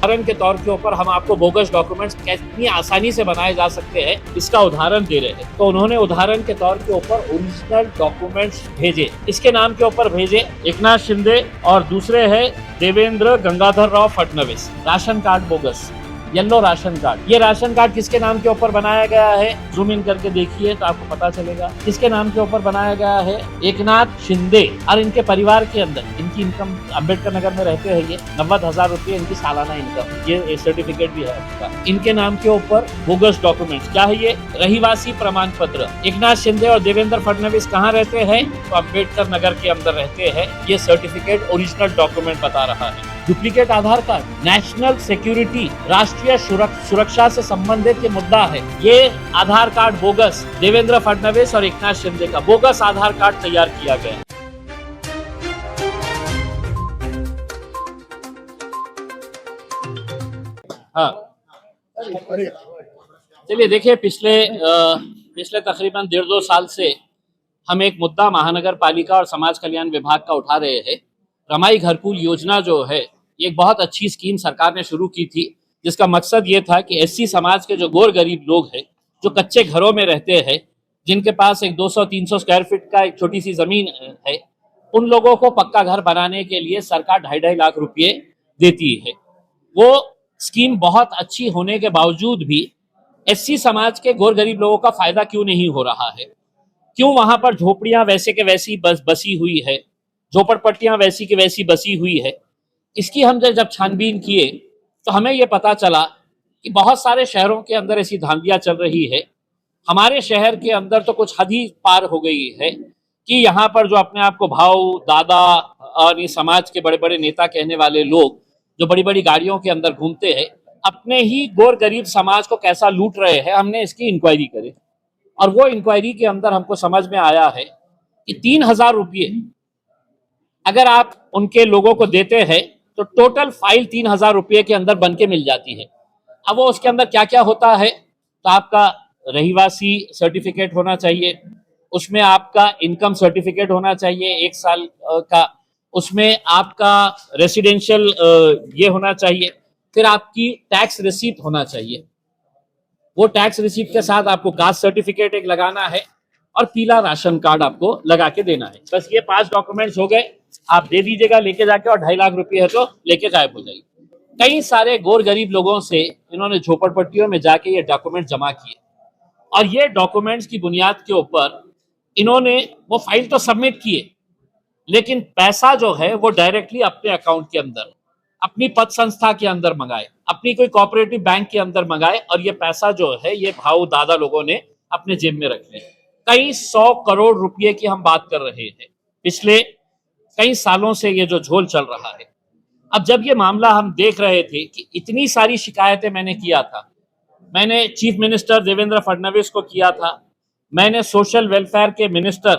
उदाहरण के तौर के ऊपर हम आपको बोगस डॉक्यूमेंट्स कितनी आसानी से बनाए जा सकते हैं इसका उदाहरण दे रहे हैं। तो उन्होंने उदाहरण के तौर के ऊपर ओरिजिनल डॉक्यूमेंट्स भेजे, इसके नाम के ऊपर भेजे एकनाथ शिंदे और दूसरे है Devendra Gangadhar Rao Fadnavis. Ration card bogus, yellow ration card. ये राशन कार्ड किसके नाम के ऊपर बनाया गया है? जूम इन करके देखिए तो आपको पता चलेगा किसके नाम के ऊपर बनाया गया है। एकनाथ शिंदे और इनके परिवार के अंदर इनकी इनकम अम्बेडकर नगर में रहते हैं, ये 90,000 रुपये इनकी सालाना इनकम, ये सर्टिफिकेट भी है आपका। इनके नाम के ऊपर बोगस डॉक्यूमेंट्स क्या है? ये रहीवासी प्रमाण पत्र। एकनाथ शिंदे और देवेंद्र फडणवीस कहाँ रहते हैं? तो अम्बेडकर नगर के अंदर रहते हैं। ये सर्टिफिकेट ओरिजिनल डॉक्यूमेंट बता रहा है। डुप्लीकेट आधार कार्ड, नेशनल सिक्योरिटी, राष्ट्रीय सुरक्षा से संबंधित ये मुद्दा है। ये आधार कार्ड बोगस, देवेंद्र फडणवीस और एकनाथ शिंदे का बोगस आधार कार्ड तैयार किया गया। हाँ, चलिए देखिए, पिछले तकरीबन 1.5-2 साल से हम एक मुद्दा महानगर पालिका और समाज कल्याण विभाग का उठा रहे हैं। रमाई घरकुल योजना जो है, ये एक बहुत अच्छी स्कीम सरकार ने शुरू की थी, जिसका मकसद ये था कि एससी समाज के जो गौर गरीब लोग हैं, जो कच्चे घरों में रहते हैं, जिनके पास एक 200-300 स्क्वायर फीट का एक छोटी सी जमीन है, उन लोगों को पक्का घर बनाने के लिए सरकार 2.5 लाख रुपये देती है। वो स्कीम बहुत अच्छी होने के बावजूद भी एससी समाज के गौर गरीब लोगों का फायदा क्यों नहीं हो रहा है? क्यों वहां पर झोपड़ियां वैसे के वैसी बसी हुई है, झोपड़पट्टियां वैसी की वैसी बसी हुई है? इसकी हम जब छानबीन किए तो हमें यह पता चला कि बहुत सारे शहरों के अंदर ऐसी धांधलियां चल रही है। हमारे शहर के अंदर तो कुछ हद ही पार हो गई है कि यहाँ पर जो अपने आप को भाऊ, दादा और ये समाज के बड़े बड़े नेता कहने वाले लोग जो बड़ी बड़ी गाड़ियों के अंदर घूमते हैं, अपने ही गौर गरीब समाज को कैसा लूट रहे हैं। हमने इसकी इंक्वायरी करी और वो इंक्वायरी के अंदर हमको समझ में आया है कि 3,000 रुपये अगर आप उनके लोगों को देते हैं तो टोटल फाइल 3,000 रुपये के अंदर बन के मिल जाती है। अब वो उसके अंदर क्या क्या होता है? तो आपका रहीवासी सर्टिफिकेट होना चाहिए, उसमें आपका इनकम सर्टिफिकेट होना चाहिए 1 साल का, उसमें आपका रेसिडेंशियल ये होना चाहिए, फिर आपकी टैक्स रिसीप्ट होना चाहिए। वो टैक्स रिसीप्ट के साथ आपको कास्ट सर्टिफिकेट एक लगाना है और पीला राशन कार्ड आपको लगा के देना है। बस ये 5 डॉक्यूमेंट्स हो गए, आप दे दीजिएगा लेके जाके, और 2.5 लाख रुपये है तो लेके गायब हो जाएगी। कई सारे गौर गरीब लोगों से इन्होंने झोपड़पट्टियों में जाके ये डॉक्यूमेंट जमा किए और ये डॉक्यूमेंट्स की बुनियाद के ऊपर इन्होंने वो फाइल तो सबमिट किए, लेकिन पैसा जो है वो डायरेक्टली अपने अकाउंट के अंदर, अपनी पद संस्था के अंदर मंगाए, अपनी कोई कोऑपरेटिव बैंक के अंदर मंगाए, और ये पैसा जो है ये भाऊ दादा लोगों ने अपने जेब में रख लिया। कई 100 करोड़ रुपए की हम बात कर रहे हैं। पिछले कई सालों से ये जो झोल चल रहा है। अब जब ये मामला हम देख रहे थे कि इतनी सारी शिकायतें मैंने किया था, मैंने चीफ मिनिस्टर देवेंद्र फडणवीस को किया था, मैंने सोशल वेलफेयर के मिनिस्टर,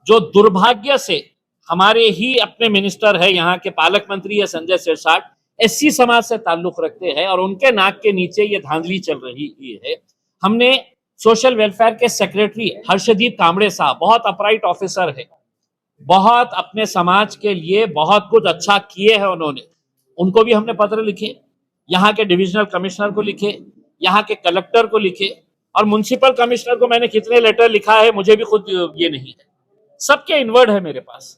जो दुर्भाग्य से हमारे ही अपने मिनिस्टर है, यहाँ के पालक मंत्री है संजय सिरसाट, एससी समाज से ताल्लुक रखते हैं और उनके नाक के नीचे ये धांधली चल रही है। हमने सोशल वेलफेयर के सेक्रेटरी हर्षदीप कांबड़े साहब, बहुत अपराइट ऑफिसर है, बहुत अपने समाज के लिए बहुत कुछ अच्छा किए हैं उन्होंने, उनको भी हमने पत्र लिखे, यहाँ के डिविजनल कमिश्नर को लिखे, यहाँ के कलेक्टर को लिखे, और म्युनिसिपल कमिश्नर को मैंने कितने लेटर लिखा है मुझे भी खुद ये नहीं है, सबके इनवर्ड है मेरे पास।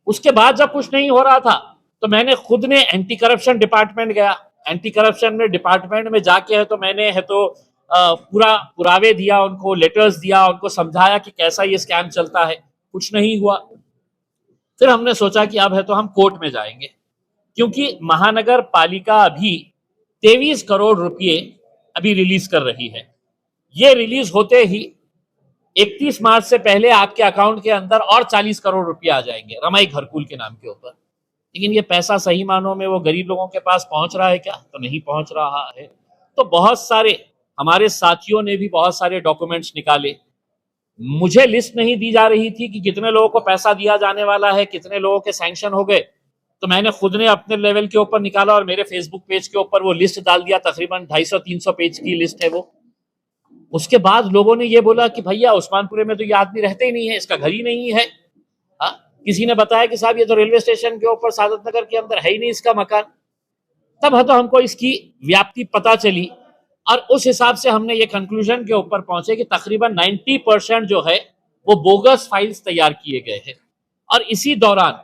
उसके बाद जब कुछ नहीं हो रहा था तो मैंने खुद ने एंटी करप्शन डिपार्टमेंट गया, एंटी करप्शन में डिपार्टमेंट में जाके है तो मैंने है तो पूरा पुरावे दिया उनको, लेटर्स दिया उनको, समझाया कि कैसा ये स्कैम चलता है, कुछ नहीं हुआ। फिर हमने सोचा कि अब है तो हम कोर्ट में जाएंगे, क्योंकि महानगर पालिका अभी 23 करोड़ रुपए अभी रिलीज कर रही है। ये रिलीज होते ही 31 मार्च से पहले आपके अकाउंट के अंदर और 40 करोड़ रुपए आ जाएंगे रमाई घरकुल के नाम के ऊपर। लेकिन ये पैसा सही मानों में वो गरीब लोगों के पास पहुंच रहा है क्या? तो नहीं पहुंच रहा है। तो बहुत सारे हमारे साथियों ने भी बहुत सारे डॉक्यूमेंट्स निकाले, मुझे लिस्ट नहीं दी जा रही थी कि कितने लोगों को पैसा दिया जाने वाला है, कितने लोगों के सैंक्शन हो गए, तो मैंने खुद ने अपने लेवल के ऊपर निकाला और मेरे फेसबुक पेज के ऊपर वो लिस्ट डाल दिया। तकरीबन 250-300 पेज की लिस्ट है वो। उसके बाद लोगों ने ये बोला कि भैया उस्मानपुरे में तो ये आदमी रहते ही नहीं है, इसका घर ही नहीं है। किसी ने बताया कि साहब ये तो रेलवे स्टेशन के ऊपर सादत नगर के अंदर है ही नहीं इसका मकान। तब है तो हमको इसकी व्याप्ति पता चली और उस हिसाब से हमने ये कंक्लूजन के ऊपर पहुंचे कि तकरीबन 90% जो है वो बोगस फाइल्स तैयार किए गए हैं। और इसी दौरान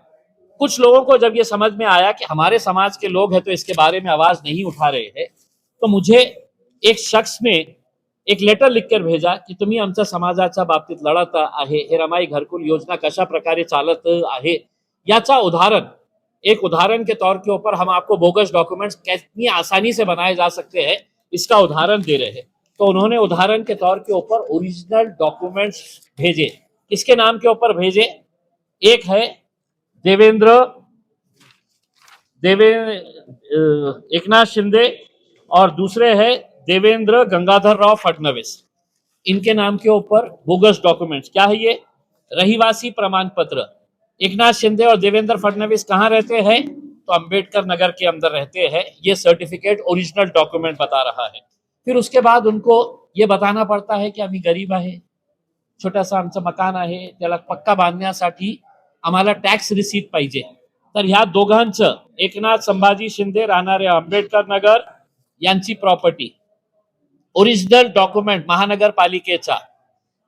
कुछ लोगों को जब ये समझ में आया कि हमारे समाज के लोग हैं तो इसके बारे में आवाज नहीं उठा रहे हैं, तो मुझे एक शख्स ने एक लेटर लिखकर भेजा की तुम्ही आमच्या समाजाच्या बाबतीत लढत आहे, हे रमाई घरकुल योजना कशा प्रकारे चालत आहे याचा एक उदाहरण के तौर के ऊपर हम आपको बोगस डॉक्यूमेंट्स कितनी आसानी से बनाए जा सकते हैं इसका उदाहरण दे रहे हैं। तो उन्होंने उदाहरण के तौर के ऊपर ओरिजिनल डॉक्यूमेंट्स भेजे। किसके नाम के ऊपर भेजे? एक है एकनाथ शिंदे और दूसरे है देवेंद्र गंगाधर राव फडणवीस। इनके नाम के ऊपर बोगस डॉक्यूमेंट्स। क्या है ये? रहीवासी प्रमाण पत्र। एकनाथ शिंदे और देवेंद्र फडणवीस कहाँ रहते हैं? तो अंबेडकर नगर के अंदर रहते हैं। ये सर्टिफिकेट ओरिजिनल डॉक्यूमेंट बता रहा है। फिर उसके बाद उनको ये बताना पड़ता है की आम्ही गरीब आहे, छोटासा आमचं मकान आहे, त्याला पक्का बांधण्यासाठी आम्हाला टॅक्स रिसीट पाहिजे। तर ह्या दोघांचं, एकनाथ संभाजी शिंदे राहणारे आंबेडकर नगर यांची प्रॉपर्टी, ओरिजिनल डॉक्यूमेंट महानगरपालिकेचा,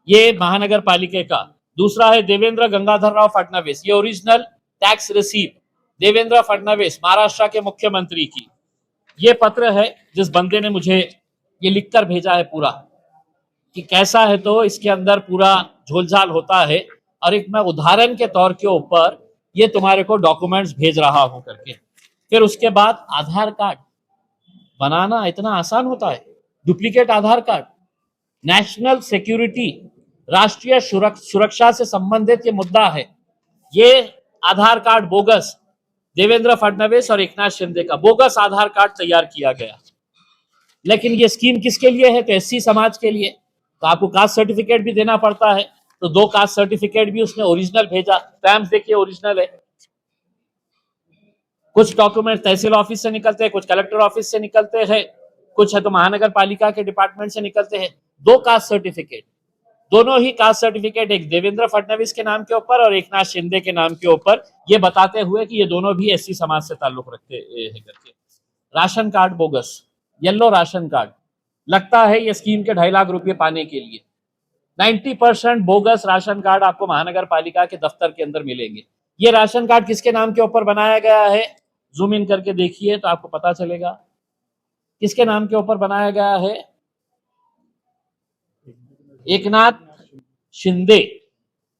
ये महानगरपालिके का। दूसरा है देवेंद्र गंगाधर राव फडणवीस, ये original tax receipt Devendra Fadnavis Maharashtra के मुख्यमंत्री की। ये पत्र है जिस बंदे ने मुझे ये लिखकर भेजा है पूरा कि कैसा है, तो इसके अंदर पूरा झोलझाल होता है और एक मैं उदाहरण के तौर के ऊपर ये तुम्हारे को डॉक्यूमेंट्स भेज रहा हूं करके। फिर उसके बाद आधार कार्ड बनाना इतना आसान होता है? डुप्लीकेट आधार कार्ड, नेशनल सिक्योरिटी, राष्ट्रीय सुरक्षा से संबंधित ये मुद्दा है। ये आधार कार्ड बोगस, देवेंद्र फडणवीस और एकनाथ शिंदे का बोगस आधार कार्ड तैयार किया गया। लेकिन ये स्कीम किसके लिए है? तो एससी समाज के लिए। तो आपको कास्ट सर्टिफिकेट भी देना पड़ता है, तो 2 कास्ट सर्टिफिकेट भी उसने ओरिजिनल भेजा। स्टैम्प देखिए ओरिजिनल है। कुछ डॉक्यूमेंट तहसील ऑफिस से निकलते हैं, कुछ कलेक्टर ऑफिस से निकलते हैं, कुछ है तो महानगर पालिका के डिपार्टमेंट से निकलते हैं। 2 कास्ट सर्टिफिकेट, दोनों ही कास्ट सर्टिफिकेट एक देवेंद्र फडणवीस के नाम के ऊपर और एकनाथ शिंदे के नाम के ऊपर, ये बताते हुए कि ये दोनों भी एससी समाज से ताल्लुक रखते हैं करके। Ration card bogus, yellow ration card, लगता है ये स्कीम के 2.5 लाख रुपए पाने के लिए। 90% बोगस राशन कार्ड आपको महानगर पालिका के दफ्तर के अंदर मिलेंगे। ये राशन कार्ड किसके नाम के ऊपर बनाया गया है? जूम इन करके देखिए तो आपको पता चलेगा किसके नाम के ऊपर बनाया गया है। एकनाथ शिंदे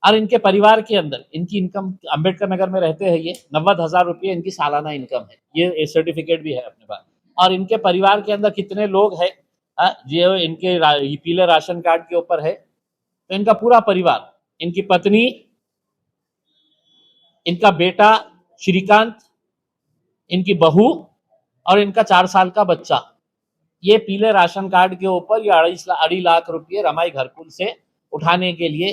और इनके परिवार के अंदर, इनकी इनकम अंबेडकर नगर में रहते हैं, ये 90,000 रुपये इनकी सालाना इनकम है। ये सर्टिफिकेट भी है अपने पास। और इनके परिवार के अंदर कितने लोग हैं जो इनके पीले राशन कार्ड के ऊपर है? तो इनका पूरा परिवार, इनकी पत्नी, इनका बेटा श्रीकांत, इनकी बहू और इनका 4 साल का बच्चा, ये पीले राशन कार्ड के ऊपर ये 2.5 लाख रुपये रमाई घरकुल से उठाने के लिए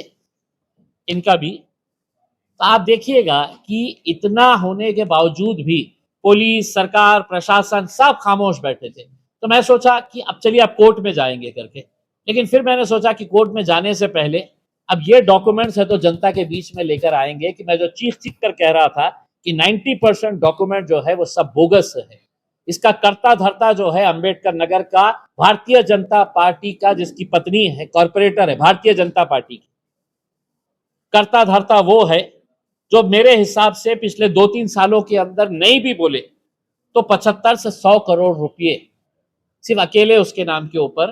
इनका भी। तो आप देखिएगा कि इतना होने के बावजूद भी पुलिस, सरकार, प्रशासन सब खामोश बैठे थे। तो मैं सोचा कि अब चलिए अब कोर्ट में जाएंगे करके। लेकिन फिर मैंने सोचा कि कोर्ट में जाने से पहले अब ये डॉक्यूमेंट्स है तो जनता के बीच में लेकर आएंगे कि मैं जो चीख कर कह रहा था कि 90% डॉक्यूमेंट जो है वो सब बोगस है। इसका कर्ता धर्ता जो है अंबेडकर नगर का भारतीय जनता पार्टी का, जिसकी पत्नी है कॉर्पोरेटर है भारतीय जनता पार्टी की, कर्ता धर्ता वो है जो मेरे हिसाब से पिछले 2-3 सालों के अंदर नहीं भी बोले तो 75 से 100 करोड़ रुपए सिर्फ अकेले उसके नाम के ऊपर,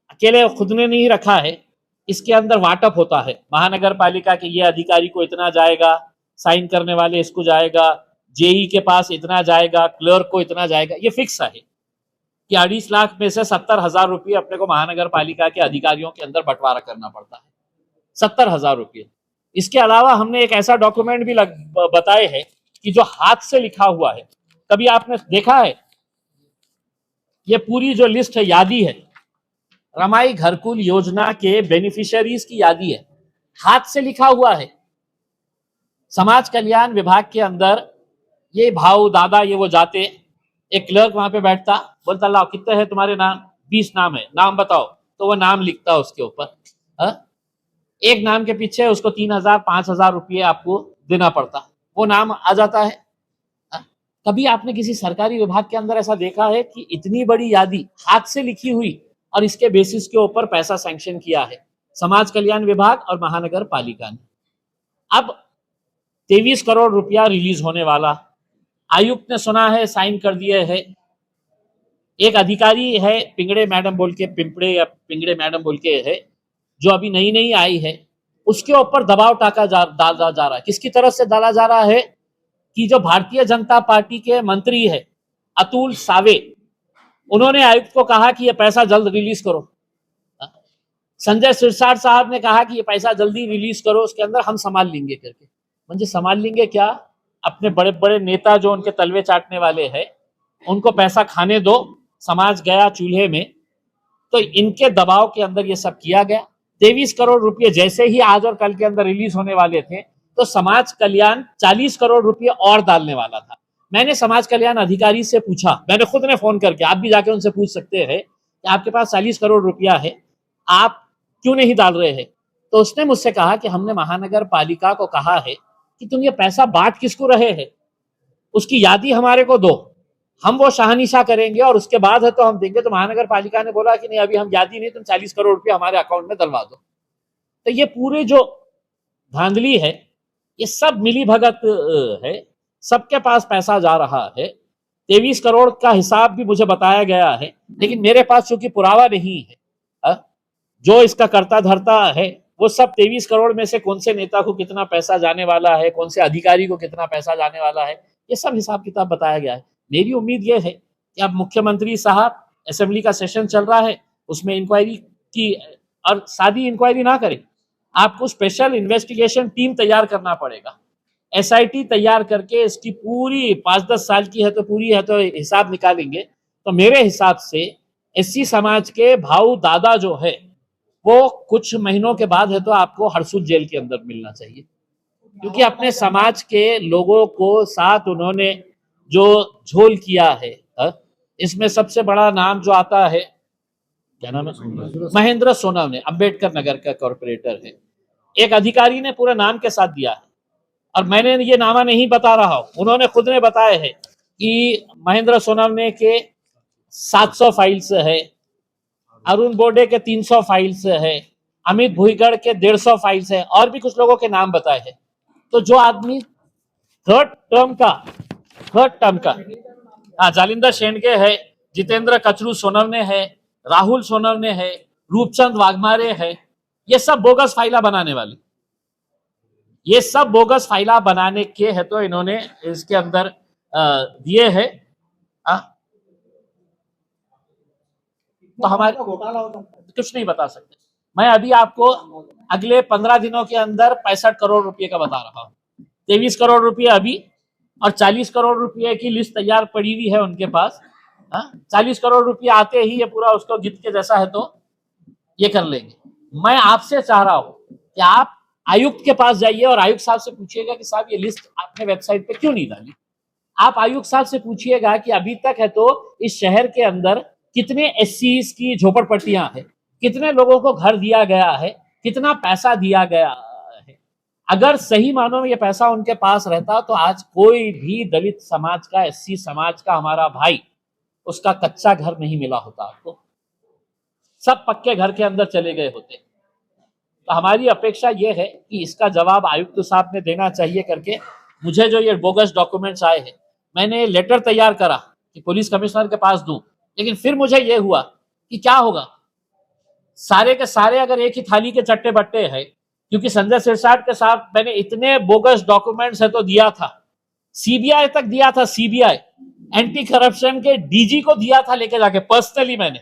अकेले खुद ने नहीं रखा है, इसके अंदर वाटअप होता है। महानगर पालिका के ये अधिकारी को इतना जाएगा, साइन करने वाले इसको जाएगा, जेई के पास इतना जाएगा, क्लर्क को इतना जाएगा, ये फिक्स है कि 2.5 लाख में से 70,000 रुपये अपने को महानगर पालिका के अधिकारियों के अंदर बंटवारा करना पड़ता है। 70,000 रुपये। इसके अलावा हमने एक ऐसा डॉक्यूमेंट भी बताए हैं कि जो हाथ से लिखा हुआ है। कभी आपने देखा है? ये पूरी जो लिस्ट है, यादी है, रमाई घरकुल योजना के बेनिफिशियरीज की यादी है, हाथ से लिखा हुआ है। समाज कल्याण विभाग के अंदर ये भाऊ दादा ये वो जाते, एक क्लर्क वहां पे बैठता, बोलता लाओ कितने हैं तुम्हारे नाम? 20 नाम है, नाम बताओ। तो वो नाम लिखता उसके ऊपर। एक नाम के पीछे उसको 3,000 5,000 रुपये आपको देना पड़ता, वो नाम आ जाता है। कभी आपने किसी सरकारी विभाग के अंदर ऐसा देखा है कि इतनी बड़ी यादी हाथ से लिखी हुई और इसके बेसिस के ऊपर पैसा सैंक्शन किया है समाज कल्याण विभाग और महानगर पालिका ने? अब 23 करोड़ रुपया रिलीज होने वाला, आयुक्त ने सुना है साइन कर दिए है, एक अधिकारी है पिंगड़े मैडम बोल के, पिंपड़े या पिंगड़े मैडम बोल के है, जो अभी नई नई आई है, उसके ऊपर दबाव डाला जा रहा है। किसकी तरफ से डाला जा रहा है कि जो भारतीय जनता पार्टी के मंत्री है अतुल सावे, उन्होंने आयुक्त को कहा कि ये पैसा जल्द रिलीज करो। संजय सिरसाट साहब ने कहा कि ये पैसा जल्दी रिलीज करो, उसके अंदर हम संभाल लेंगे करके। म्हणजे संभाल लेंगे क्या? अपने बड़े बड़े नेता जो उनके तलवे चाटने वाले हैं उनको पैसा खाने दो, समाज गया चूल्हे में। तो इनके दबाव के अंदर ये सब किया गया। 23 करोड़ रुपए जैसे ही आज और कल के अंदर रिलीज होने वाले थे तो समाज कल्याण 40 करोड़ रुपए और डालने वाला था। मैंने समाज कल्याण अधिकारी से पूछा, मैंने खुद ने फोन करके, आप भी जाके उनसे पूछ सकते हैं कि आपके पास 40 करोड़ रुपया है, आप क्यों नहीं डाल रहे हैं? तो उसने मुझसे कहा कि हमने महानगर पालिका को कहा है कि तुम ये पैसा बांट किसको रहे हैं, उसकी यादी हमारे को दो, हम वो शाहनिशा करेंगे और उसके बाद है तो हम देंगे। तो महानगर पालिका ने बोला कि नहीं, अभी हम यादी नहीं, तुम 40 करोड़ रुपया हमारे अकाउंट में डलवा दो। तो ये पूरे जो धांधली है, ये सब मिली भगत है, सबके पास पैसा जा रहा है। 23 करोड़ का हिसाब भी मुझे बताया गया है, लेकिन मेरे पास चूंकि पुरावा नहीं है, जो इसका करता धरता है वो सब 23 करोड़ में से कौन से नेता को कितना पैसा जाने वाला है, कौन से अधिकारी को कितना पैसा जाने वाला है, ये सब हिसाब किताब बताया गया है। मेरी उम्मीद ये है कि अब मुख्यमंत्री साहब, असेंबली का सेशन चल रहा है, उसमें इंक्वायरी की, और सादी इंक्वायरी ना करें, आपको स्पेशल इन्वेस्टिगेशन टीम तैयार करना पड़ेगा। एसआईटी तैयार करके इसकी पूरी 5-10 साल की है तो पूरी है तो हिसाब निकालेंगे। तो मेरे हिसाब से एससी समाज के भाऊ दादा जो है वो कुछ महीनों के बाद है तो आपको हरसूद जेल के अंदर मिलना चाहिए, क्योंकि अपने समाज के लोगों को साथ उन्होंने जो झोल किया है। इसमें सबसे बड़ा नाम जो आता है, क्या नाम है, महेंद्र सोनवने, अंबेडकर नगर का कॉर्पोरेटर है। एक अधिकारी ने पूरे नाम के साथ दिया है, और मैंने ये नामा नहीं बता रहा हूं, उन्होंने खुद ने बताया है कि महेंद्र सोनवने के 700 फाइल्स है, अरुण बोडे के 300 फाइल्स है, अमित भुईगढ़ के 150 फाइल्स है, और भी कुछ लोगों के नाम बताए हैं। तो जो आदमी थर्ड टर्म का जालिंदर शेंडगे है, जितेंद्र कचरू सोनवने है, राहुल सोनवने है, रूपचंद वाघमारे है, ये सब बोगस फाइला बनाने वाले, ये सब बोगस फाइला बनाने के है तो इन्होंने इसके अंदर दिए है। तो हमारे कुछ नहीं बता सकते। मैं अभी आपको अगले 15 दिनों के अंदर 65 करोड़ रुपए का बता रहा हूँ। 23 करोड़ रुपए अभी, और 40 करोड़ रुपए की लिस्ट तैयार पड़ी हुई है उनके पास। 40 करोड़ रुपए आते ही ये पूरा उसको गिफ्ट के जैसा है तो ये कर लेंगे। मैं आपसे चाह रहा हूं कि आप आयुक्त के पास जाइए और आयुक्त साहब से पूछिएगा कि साहब ये लिस्ट आपने वेबसाइट पे क्यों नहीं डाली। आप आयुक्त साहब से पूछिएगा कि अभी तक है तो इस शहर के अंदर कितने एससीज की झोपड़पट्टियां हैं, कितने लोगों को घर दिया गया है, कितना पैसा दिया गया है। अगर सही मानों में ये पैसा उनके पास रहता तो आज कोई भी दलित समाज का, एससी समाज का हमारा भाई, उसका कच्चा घर नहीं मिला होता आपको, सब पक्के घर के अंदर चले गए होते। तो हमारी अपेक्षा यह है कि इसका जवाब आयुक्त साहब ने देना चाहिए करके। मुझे जो ये बोगस डॉक्यूमेंट्स आए हैं, मैंने लेटर तैयार करा कि पुलिस कमिश्नर के पास दूं, लेकिन फिर मुझे ये हुआ कि क्या होगा, सारे के सारे अगर एक ही थाली के चट्टे बट्टे हैं, क्योंकि संजय सिरसाट के साथ मैंने इतने बोगस डॉक्यूमेंट्स है तो दिया था, सीबीआई तक दिया था, सीबीआई एंटी करप्शन के डीजी को दिया था लेके जाके पर्सनली मैंने,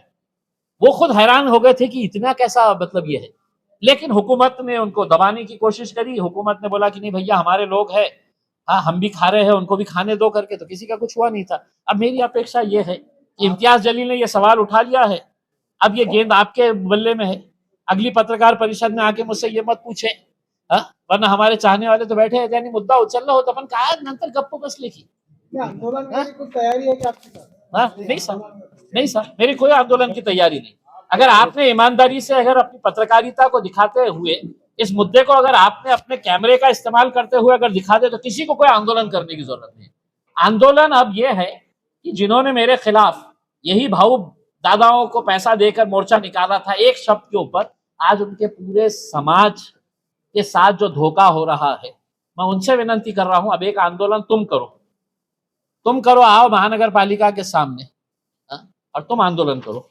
वो खुद हैरान हो गए थे कि इतना कैसा मतलब ये है। लेकिन हुकूमत ने उनको दबाने की कोशिश करी, हुकूमत ने बोला कि नहीं भैया हमारे लोग हैं, हाँ हम भी खा रहे हैं, उनको भी खाने दो करके, तो किसी का कुछ हुआ नहीं था। अब मेरी अपेक्षा ये है कि इम्तियाज जलील ने ये सवाल उठा लिया है, अब ये गेंद आपके बल्ले में है। अगली पत्रकार परिषद में आके मुझसे ये मत पूछे, वरना हमारे चाहने वाले तो बैठे हैं, यानी मुद्दा उचल रहा हो तो अपन काय नंतर गप्पो बस लेखी आंदोलन की कुछ तैयारी है क्या आपकी? नहीं सर, मेरी कोई आंदोलन की तैयारी नहीं। अगर आपने ईमानदारी से अगर अपनी पत्रकारिता को दिखाते हुए इस मुद्दे को अगर आपने अपने कैमरे का इस्तेमाल करते हुए अगर दिखा दे तो किसी को कोई आंदोलन करने की जरूरत नहीं। आंदोलन अब यह है कि जिन्होंने मेरे खिलाफ यही भाऊ दादाओं को पैसा देकर मोर्चा निकाला था एक शब्द के ऊपर, आज उनके पूरे समाज के साथ जो धोखा हो रहा है, मैं उनसे विनती कर रहा हूं, अब एक आंदोलन तुम करो, आओ महानगर पालिका के सामने, और तुम आंदोलन करो।